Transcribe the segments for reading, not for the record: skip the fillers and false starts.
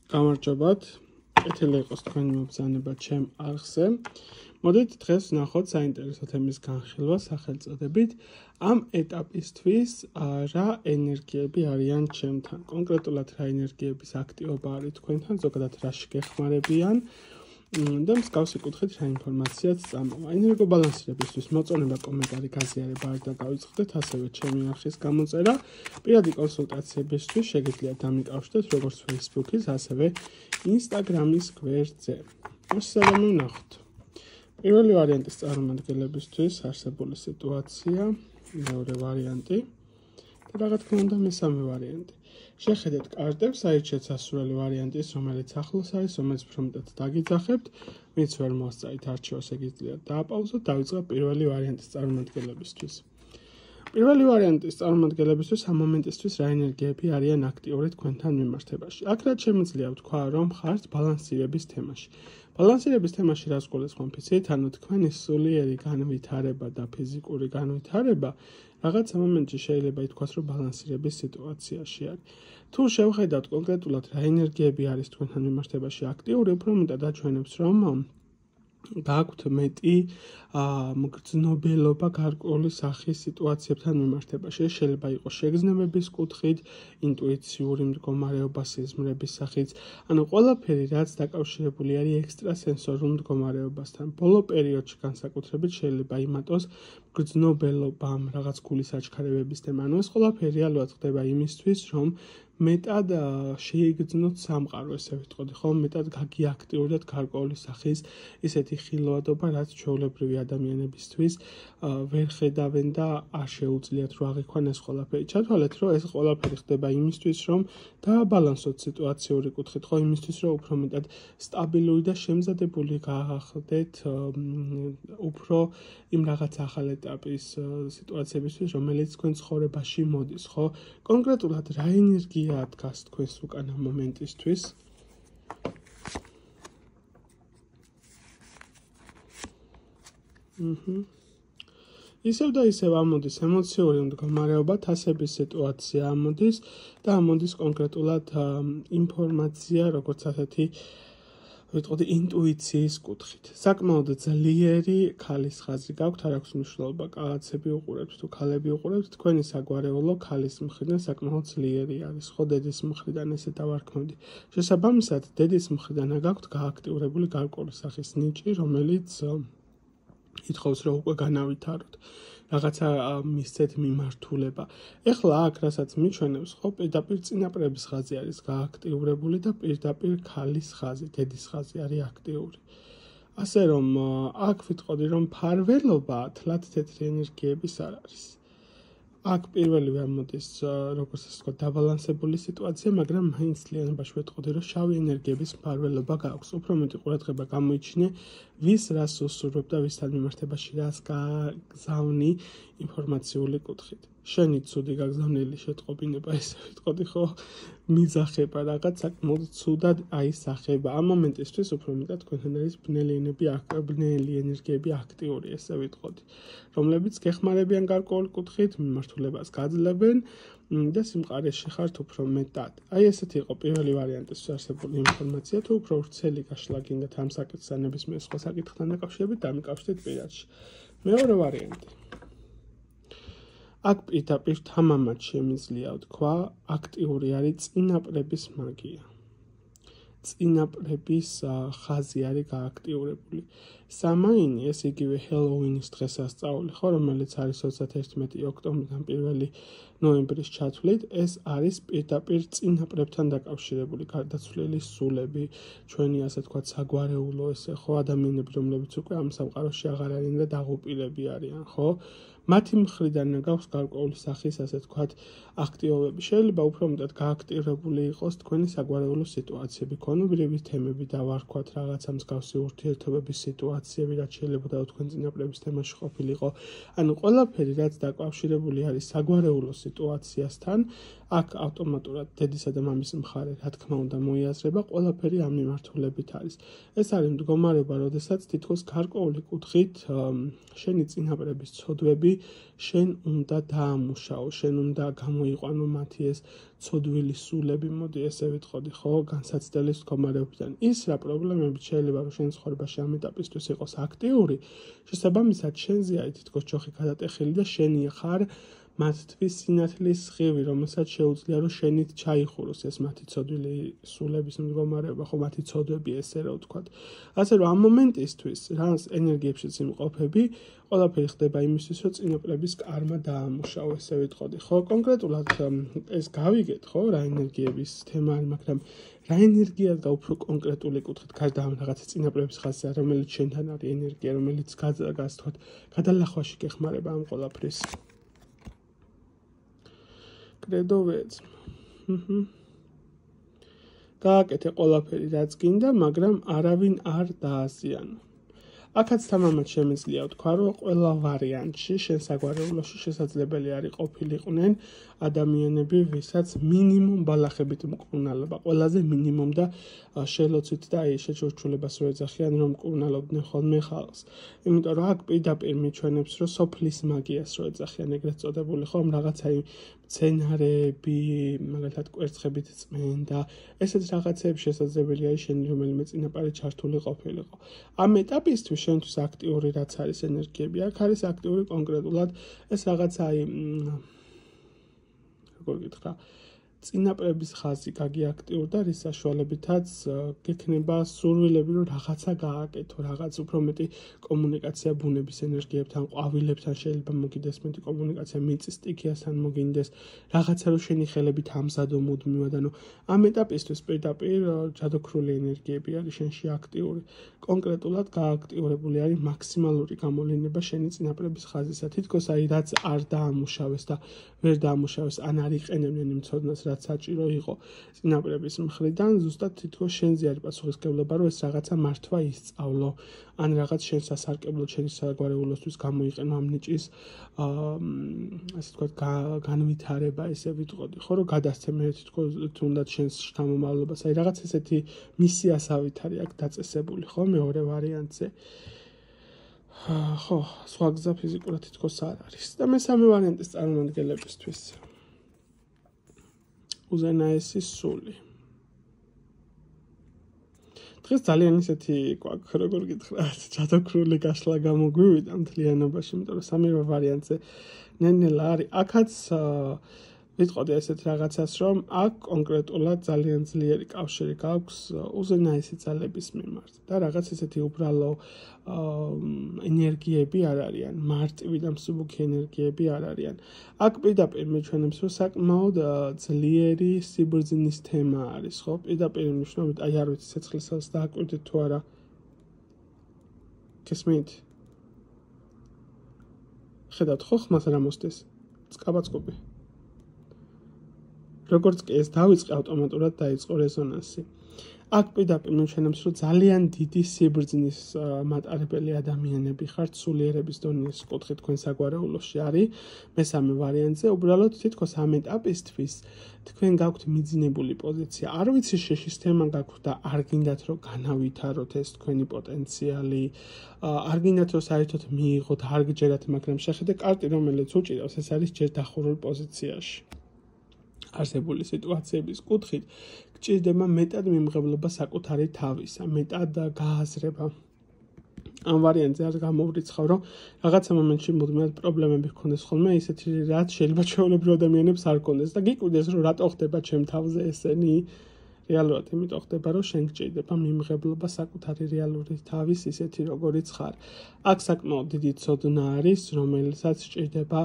გამარჯობათ. ეთილი იყოს თქვენი მობრძანება ჩემ არხზე. მოდით დღეს ვნახოთ საინტერესო თემის განხილვა სახელწოდებით ამ ეტაპისთვის რა ენერგიები არიან ჩემთან. კონკრეტულად რა ენერგიების აქტივობა არის თქვენთან, ზოგადად რაში გეხმარებიან და მსგავსი კუთხით რა ინფორმაციაც წამოვა. ენერგობალანსირებისთვის მოწონება, კომენტარი, გაზიარება არ დაგავიწყდეთ, ასევე ჩემი არხის გამოწერა. პირადი კონსულტაციებისთვის შეგიძლიათ დამიკავშირდეთ როგორც Facebook-ის, ასევე Instagram-ის გვერდზე. მოსალოდნელად ვნახოთ. პირველი ვარიანტის წარმომადგენლებისთვის არსებული სიტუაცია, მეორე ვარიანტი და რა თქმა უნდა მესამე ვარიანტი. შეხედეთ კარტებს, აირჩიეთ სასურველი ვარიანტის, რომელიც ახლოს არის, რომელიც ფრომეტად დაგიძახებთ, ვინც ვერ მოსწაით არჩევას, შეგიძლიათ დააპაუზოთ, დავიწყოთ პირველი ვარიანტის წარმომადგენლებისთვის. პირველი ვარიანტის წარმომადგენლებისთვის ამ მომენტისთვის რა ენერგიები არიან აქტიური თქვენთან მიმართებაში. აქ რაც შემიძლია ვთქვა, რომ ხართ ბალანსირების თემაში. ბალანსირების თემაში რას გულისხმობ იცით? ანუ თქვენი სულიერი განვითარება და ფიზიკური განვითარება რაღაცა მომენტში შეიძლება ითქვას, რომ ბალანსირების სიტუაციაში არის. თუ შევხედავთ კონკრეტულად რა ენერგიები არის თქვენთან მიმართებაში აქტიური, უფრო მეტად აჩვენებს, რომ გაქვთ მეტი მგრძნობელობა გარკვეული სახის სიტუაციებთან მიმართებაში. ეს შეიძლება იყოს შეგრძნებების კუთხით, ინტუიციური მდგომარეობა, სიზმრების სახით, ანუ ყველაფერი რაც დაკავშირებული არის ექსტრასენსორულ მდგომარეობასთან. ბოლო პერიოდში განსაკუთრებით შეიძლება იმატოს მგრძნობელობამ, რაღაც გულის აჩქარებების თემა. ანუ ეს ყველაფერი ალბათ ხდება იმისთვის, რომ მეტად შეიგრძნოთ სამყარო, ესე ვიტყოდი, ხო? მეტად გაგიაქტიურდეთ გარკვეული სახის ისეთი ხილვადობა, რაც ჩვეულებრივი ადამიანებისთვის ვერ ხედავენ და არ შეუძლიათ რომ აღიქვან ეს ყველაფერი. ჩათვალეთ, რომ ეს ყველაფერი ხდება იმისთვის, რომ დააბალანსოთ სიტუაციური კუთხით, ხო, იმისთვის, რომ უფრო მეტად სტაბილური და შემზადებული გაახდეთ უფრო იმ რაღაც ახალ ეტაპის სიტუაციებისთვის, რომელიც თქვენ ცხოვრებაში მოდის, ხო? კონკრეტულად რა ენერგია დგას თქვენს უკან ამ მომენტისთვის? ისევ და ისევ ამოდის ემოციური მდგომარეობა, თასების სიტუაცია ამოდის და ამოდის კონკრეტულად ინფორმაცია, როგორც ასეთი ვიტყოდი ინტუიციის კუთხით. საკმაოდ ძლიერი ქალის ხაზი გაქვთ, არ აქვს მნიშვნელობა კაცები უყურებთ თუ ქალები უყურებთ, თქვენი საგვარეულო ქალის მხრიდან საკმაოდ ძლიერი არის, ხო, დედის მხრიდან ესე დავარქმევდი. შესაბამისად, დედის მხრიდან გაქვთ გააქტიურებული გარკვეული სახის ნიჭი, რომელიც ითხოვს, რომ უკვე განავითაროთ. რაღაცა მისცეთ მიმართულება. ეხლა აქ რასაც მიჩვენებს, ხო, პირდაპირ წინაპრების ხაზი არის გააქტიურებული და პირდაპირ ქალის ხაზი, დედის ხაზი არის აქტიური. ასე რომ აქ ვიტყოდი, რომ ფარველობა თლად თეთრი ენერგიების არ არის. აქ პირველივე ამოდის, როგორც ასე ვთქვათ, დაბალანსებული სიტუაცია, მაგრამ მაინც ლიანობაში ვიტყოდი, რომ შავი ენერგიების ფარველობა გაქვს. უფრო მეტი ყურადღება გამოიჩინე, ვის რას უსურვებ და ვისთან მიმართებაში რას გაგზავნი ინფორმაციული კუთხით. შენი ცუდი გაგზავნილი შეტყობინება, ესე ვიტყოდი, ხო, მიძახება რაღაც საკმაოდ ცუდად აისახება. ამ მომენტისთვის უფრო მეტად თქვენთან არის ბნელი ენერგიები აქტიური, ესე ვიტყოდი, რომლებიც გეხმარებიან გარკვეული კუთხით, მიმართულებას გაძლებენ და სიმყარეში ხართ უფრო მეტად. აი ესეთი იყო პირველი ვარიანტის არსებული ინფორმაცია, თუ უფრო ვრცელი გაშლა გინდათ ამ საკითხთან ნებისმიერ სხვა საკითხთან დაკავშირებით, დამიკავშირდეთ პირადში. მეორე ვარიანტი. აქ პირდაპირ თამამად შემიძლია ვთქვა, აქტიური არის წინაპრების მაგია. წინაპრების ხაზი არის გააქტიურებული. სამაინი, ეს იგივე ჰელოუინის დღესასწაული, ხო, რომელიც არის 31 ოქტომბრიდან 1 ნოემბრის ჩათვლით, ეს არის პირდაპირ წინაპრებთან დაკავშირებული გარდაცვლილი სულები, ჩვენი ასე თქვა საგვარეულო ესე, ხო, ადამიანები, რომლებიც უკვე ამ სამყაროში აღარ არიან და დაღუპილები არიან, ხო? მათი მხრიდან გაქვს გარკვეული სახის, ასე თქვათ, აქტივობები. შეიძლება უფრო მეტად გააქტიურებული იყოს თქვენი საგვარეულო სიტუაციები, ქონობრივი თემები დავარქვათ, რაღაცა მსგავსი ურთიერთობების სიტუაციები, რაც შეიძლება და თქვენ წინაპრების თემაში ყოფილიყო. ანუ ყველაფერი, რაც დაკავშირებული არის საგვარეულო სიტუაციასთან, აქ ავტომატურად დედისა და მამის მხარე, რა თქმა უნდა, მოიაზრება, ყველაფერი ამ მიმართულებით არის. ეს არის მდგომარეობა, როდესაც თითქოს გარკვეული კუთხით შენი წინაპრების ცოდვები შენ უნდა დაამუშაო, შენ უნდა გამოიყვანო მათი ეს ცოდვილი სულები, მოდი ესე ვიტყოდი, ხო, განსაცდელის მდგომარეობიდან. ის რა პრობლემები შეიძლება რომ შენ ცხოვრებაში ამ ეტაპისთვის იყოს აქტიური, შესაბამისად შენზე არის თითქოს ჯოხი გადატეხილი და შენი ხარ მათთვის სინათლის სხივი, რომელსაც შეუძლია რომ შენით ჩაიხუროს ეს მათი ცოდვილი სულების მდგომარეობა, ხო, მათი ცოდვები ესე რა ვთქვათ. ასე რომ ამ მომენტისთვის, რას ენერგიებშიც იმყოფები, ყველაფერი ხდება იმისთვის, რომ წინაპრების კარმა დაამუშაო, ესე ვიტყოდი, ხო? კონკრეტულად ეს გავიგეთ, ხო, რა ენერგიების თემა არის, მაგრამ რა ენერგია და უფრო კონკრეტული კუთხით გარდა ამ რაღაც წინაპრების ხაზზე, რომელიც შენთან არის ენერგია, რომელიც გასთქვათ, გადალახვაში გეხმარება ამ ყველაფრის. კრედო ვეძმო. გააკეთე ყველაფერი, რაც გინდა, მაგრამ არავინ არ დააზიანო. აქაც თამამად შემიძლია ვთქვა, რომ ყველა ვარიანტში შენ საგვარეულოში შესაძლებელი არის ყოფილიყვნენ ადამიანები, ვისაც მინიმუმ ბალახებით მკურნალობა, ყველაზე მინიმუმ და შელოცით და აი შეჩურჩულებას რო ეძახიან, რომ მკურნალობდნენ ხოლმე ხალხს. იმიტომ რომ აქ პირდაპირ მიჩვენებს, რომ სოფლის მაგიას რო ეძახიან, ეგრეთ წოდებული, ხომ რაღაცა მცენარეები, მაგალითად კვერცხებით წმენ და ესეც რაღაცეები შესაძლებელი არის შენი რომელიმე წინაპარი ჩართული ყოფილიყო. ამ ეტაპისთვის შენთვის აქტიური რაც არის ენერგიები, აქ არის აქტიური კონკრეტულად ეს რაღაცა როგორ გითხრა, წინაპრების ხაზი გაგიაქტიურდა, რის საშუალებითაც გექნება სურვილები, რომ რაღაცა გააკეთო, რაღაც უფრო მეტი კომუნიკაცია ბუნების ენერგიებთან, ყვავილებთან შეიძლება მოგინდეს მეტი კომუნიკაცია, მიწის სტიქიასთან მოგინდეს, რაღაცა რომ შენი ხელებით ამზადო მუდმივად, ანუ ამ ეტაპისთვის პირდაპირ ჯადოქრული ენერგიები არის შენში აქტიური. კონკრეტულად გააქტიურებული არის მაქსიმალური გამოლენება შენი წინაპრების ხაზისა. თითქოს აი რაც არ დაამუშავეს და ვერ დაამუშავეს, ან არ იყენებდნენ იმ ცოდნას, რაც საჭირო იყო წინაპრების მხრიდან, ზუსტად თითქოს შენზე არის პასუხისმგებლობა, რომ ეს რაღაცა მართვა ისწავლო, ან რაღაც შენ სასარკებლოდ შენი საგვარეულოსთვის გამოიყენო ამ ნიჭის ასე ვთქვათ განვითარება, ესე ვიტყოდი, ხო, რომ გადასცე მე თითქოს თუნდაც შენს შთამომავლობას, აი რაღაც ესეთი მისიასავით არის აქ დაწესებული, ხო, მეორე ვარიანტზე. ხო, სხვა გზა ფიზიკურად თითქოს არ არის. და მესამე ვარიანტის წარმომადგენლებისთვის უზენაესი სული. დღეს ძალიან ისეთი გვაქვს, როგორ გითხრათ, ჯადოქრული გაშლა გამოგვივიდა მთლიანობაში, იმიტომ რომ სამივე ვარიანტზე ნელ-ნელა არის. აქაც ვიტყოდი ესეთ რაღაცას, რომ აქ კონკრეტულად ძალიან ძლიერი კავშირი გაქვს უზენაესი ძალების მიმართ და რაღაც ესეთი უბრალო ენერგიები არ არიან, მარტივი და მსუბუქი ენერგიები არ არიან. აქ პირდაპირ მიჩვენებს, რომ საკმაოდ ძლიერი სიბრძნის თემა არის, ხო? პირდაპირ მნიშვნელობით, აი არ ვიცი, ცეცხლისას დააკვირდით თუ არა. გესმით? ხედავთ ხო ხმას რა მოსდეს? წყაბაწყობი. როგორც კი ეს დავიწყე, ავტომატურად დაიწყო რეზონანსი. აქ პირდაპირ მიჩვენებს, რომ ძალიან დიდი სიბრძნის მატარებელი ადამიანები ხართ, სულიერების დონის კუთხით თქვენ საგვარეულოში არის. მესამე ვარიანტზე უბრალოდ თითქოს ამ ეტაპისთვის თქვენ გაქვთ მიძინებული პოზიცია. არ ვიცი შეშის თემა გაქვთ და არ გინდათ რომ განავითაროთ ეს თქვენი პოტენციალი, არ გინდათ რომ საერთოდ მიიღოთ, არ გჯერათ, მაგრამ შეხედე კარტი რომელიც უჭირავს, ეს არის ჯერ დახურულ პოზიციაში. არსებული სიტუაციების კუთხით გჭირდება მეტად მიმღებლობა საკუთარი თავისა, მეტად გააზრება. ამ ვარიანტზე არ გამოვრიცხავ, რომ რაღაცა მომენტში მუდმივად პრობლემები გქონდეს ხოლმე, ისეთი რაც შეიძლება ჩვეულებრივ ადამიანებს არ გქონდეს და გიკვირდეს, რომ რატო ხდება ჩემ თავზე ესენი. რეალურად იმიტომ ხდება, რომ შენ გჭირდება მიმღებლობა საკუთარი რეალური თავის ისეთი როგორიც ხარ. აქ საკმაოდ დიდი ცოდნა არის, რომელსაც სჭირდება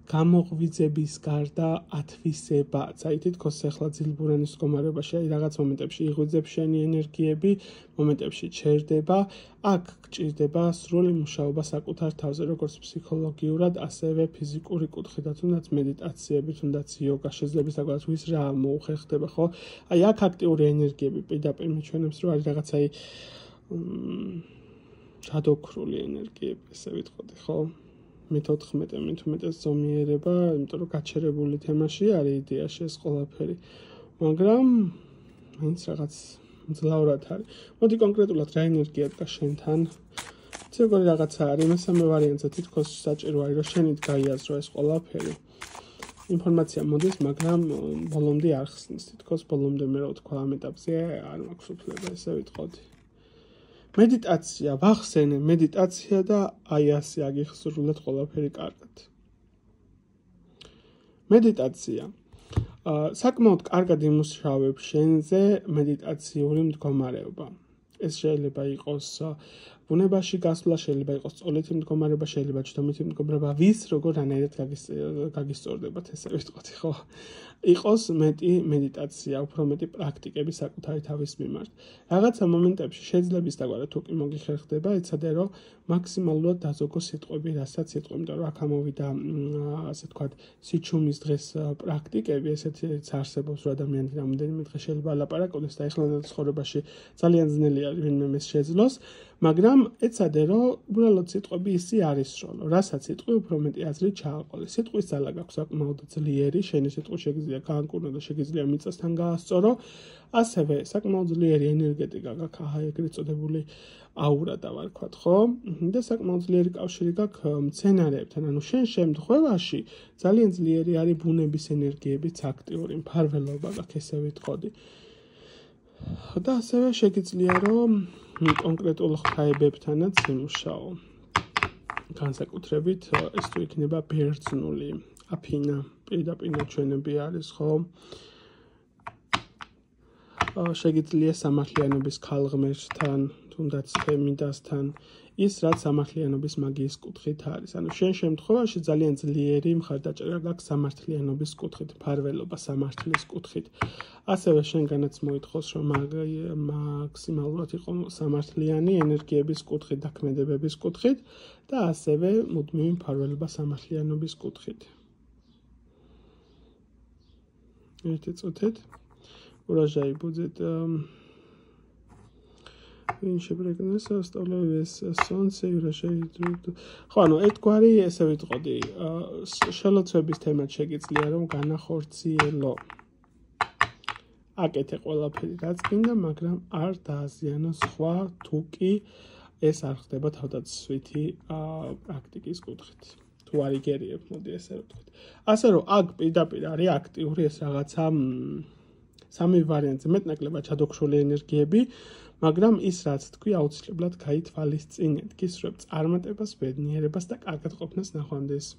გამოღვიძების გარდა ათვისებაც. აი თითქოს ახლა ძილბურენის მდგომარეობაში აი რაღაც მომენტებში იღვიძებს შენი ენერგიები, მომენტებში ჩერდება. აქ გჭირდება სრული მუშაობა საკუთარ თავზე, როგორც ფსიქოლოგიურად, ასევე ფიზიკური კუთხიდან, თუნდაც მედიტაციები, თუნდაც იოგა, შეიძლება საკუთარ ვის რა მოუხერხდება, ხო? აი აქ აქტიური ენერგიები პირდაპირ მიჩვენებს, რომ არის რაღაც აი ჯადოქრული ენერგიები, ესე ვიტყოდი, ხო? მე-14 მით უმეტეს ზომიერება, იმიტომ რომ გაჩერებული თემაში არის იდეაში ეს ყველაფერი. მაგრამ მაინც რაღაც მძლავრად არის. მოდი კონკრეტულად რა ენერგია დგას შენთან? როგორი რაღაცა არის, მესამე ვარიანტზე თითქოს საჭირო არის, რომ შენით გაიაზრო ეს ყველაფერი. ინფორმაცია მოდის, მაგრამ ბოლომდე არ ხსნის. თითქოს ბოლომდე მე რა ვთქვა, ამ ეტაპზე არ მაქვს უფლება, ესე ვიტყოდი. მედიტაცია, ვახსენე, მედიტაცია და აი ასე აგიხსრულეთ ყველაფერი კარგად. მედიტაცია. საკმაოდ კარგად იმუშავებს შენზე მედიტაციური მდგომარეობა. ეს შეიძლება იყოს ბუნებაში გასვლა, შეიძლება იყოს წოლითი მდგომარეობა, შეიძლება ჯდომითი მდგომარეობა, ვის როგორ რანაირად გაგისწორდებათ, ესე ვიტყოდი, ხო? იყოს მეტი მედიტაცია, უფრო მეტი პრაქტიკები საკუთარი თავის მიმართ. რაღაცა მომენტებში შეიძლება ისდაგვარა თუ კი მოგიხერხდება, იცოდე რომ მაქსიმალურად დაზოგო სიტყვები, რასაც სიტყვი, იმიტომ რომ აქ ამოვიდა, ასე ვთქვათ, სიჩუმის დღეს პრაქტიკები, ესეთიც არსებობს, რომ ადამიანი რამოდენიმე დღე შეიძლება ალაპარაკოდეს და ეხლანდელ ცხოვრებაში ძალიან ძნელი არის ვინმე ეს შეძლოს, მაგრამ ეცადე რომ უბრალოდ სიტყვები ისე არის, რომ რასაც სიტყვი უფრო მეტი აზრი ჩააყოლეს. სიტყვის ძალა გაქვს საკმაოდ ძლიერი, შენი სიტყვი შეგიძლია გაანკურნო და შეგიძლია მიწასთან გაასწორო. ასევე საკმაოდ ძლიერი ენერგეტიკა გაქვს, ეგრეთ წოდებული აურა დავარქვათ, ხო? და საკმაოდ ძლიერი კავშირი გაქვს მცენარეებთან. ანუ შენ შემთხვევაში ძალიან ძლიერი არის ბუნების ენერგიებიც აქტიური, მფარველობა გაქვს, ესე ვიტყოდი. და ასევე შეგიძლია რომ კონკრეტულ ღვთაებებთანაც იმუშაო. განსაკუთრებით ეს თუ იქნება ბერძნული, აფინა, პირდაპირ ჩვენები არის, ხო? შეგიძლია სამართლიანობის ქალღმერთთან, თუნდაც თემიდასთან, ის რაც სამართლიანობის მაგიის კუთხით არის. ანუ შენ შემთხვევაში ძალიან ძლიერი მხარდაჭერა გაქვს სამართლიანობის კუთხით, მფარველობა სამართლის კუთხით. ასევე შენგანაც მოითხოვს, რომ მაქსიმალურად იყო სამართლიანი ენერგიების კუთხით, დაქმედებების კუთხით და ასევე მუდმივი მფარველობა სამართლიანობის კუთხით. ერთი წუთით. Урожай будет Винче прегнеса оставляюсь солнце и урожай. ხო, ანუ ერთგვარი ესე ვიტყოდი, შელოცვების თემად შეგიძლია რომ განახორციელო. აკეთე ყველაფერი რაც გინდა, მაგრამ არ დააზიანო სხვა, თუ კი ეს არ ხდება თავდაცვითი პრაქტიკის კუთხით. თუ არ იგერიებ, მოდი ესე ვთქვით. ასე რომ აქ პირდაპირ არის აქტიური ეს რაღაცა სამი ვარიანტზე მეტნაკლებად ჩადოქშული ენერგიები, მაგრამ ის რაც თქვი აუცილებლად გაითვალისწინეთ, გისურვებ წარმატებას, ბედნიერებას და კარგად ყოფნას ნახვამდის.